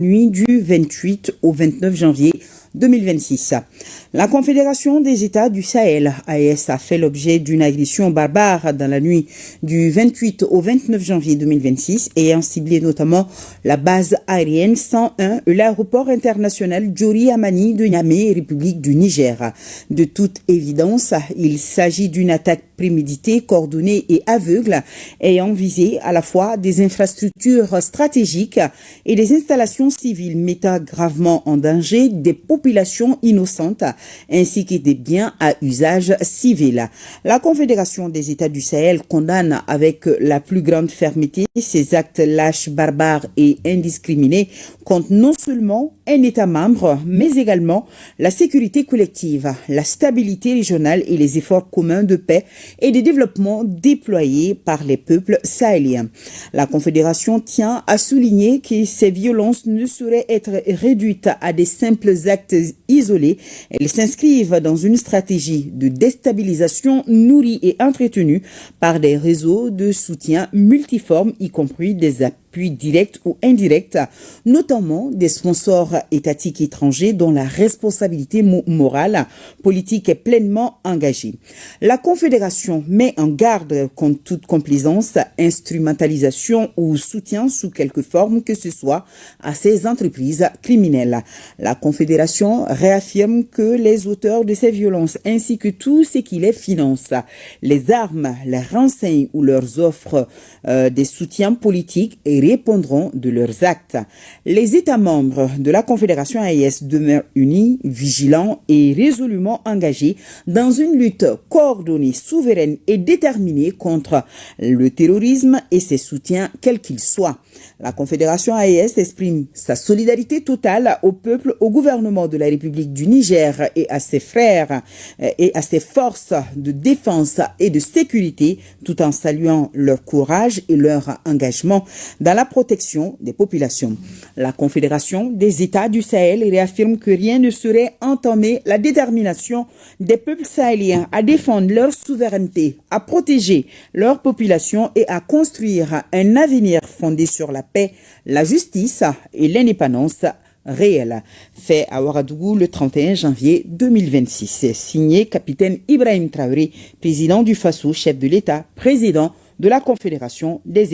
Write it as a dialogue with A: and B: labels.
A: nuit du 28 au 29 janvier 2026. La Confédération des États du Sahel, AES, a fait l'objet d'une agression barbare dans la nuit du 28 au 29 janvier 2026, ayant ciblé notamment la base aérienne 101 et l'aéroport international Diori Hamani de Niamey, République du Niger. De toute évidence, il s'agit d'une attaque préméditée, coordonnée et aveugle, ayant visé à la fois des infrastructures stratégiques et des installations civiles, mettant gravement en danger des populations innocentes ainsi que des biens à usage civil. La Confédération des États du Sahel condamne avec la plus grande fermeté ces actes lâches, barbares et indiscriminés contre non seulement un État membre, mais également la sécurité collective, la stabilité régionale et les efforts communs de paix et de développement déployés par les peuples sahéliens. La Confédération tient à souligner que ces violences ne sauraient être réduites à des simples actes isolés. Elles s'inscrivent dans une stratégie de déstabilisation nourrie et entretenue par des réseaux de soutien multiformes, y compris des appuis directs ou indirects, notamment des sponsors étatiques étrangers dont la responsabilité morale politique est pleinement engagée. La Confédération met en garde contre toute complaisance, instrumentalisation ou soutien sous quelque forme que ce soit à ces entreprises criminelles. La Confédération réaffirme que les auteurs de ces violences ainsi que tout ce qui les finance, les armes, les renseignes ou leurs offres des soutiens politiques et répondront de leurs actes. Les États membres de la Confédération AES demeurent unis, vigilants et résolument engagés dans une lutte coordonnée, souveraine et déterminée contre le terrorisme et ses soutiens, quels qu'ils soient. La Confédération AES exprime sa solidarité totale au peuple, au gouvernement de la République du Niger et à ses frères et à ses forces de défense et de sécurité, tout en saluant leur courage et leur engagement dans la protection des populations. La Confédération des États du Sahel réaffirme que rien ne saurait entamer la détermination des peuples sahéliens à défendre leur souveraineté, à protéger leur population et à construire un avenir fondé sur la paix, la justice et l'indépendance réelle. Fait à Ouagadougou le 31 janvier 2026. Signé capitaine Ibrahim Traoré, président du FASO, chef de l'État, président de la Confédération des États.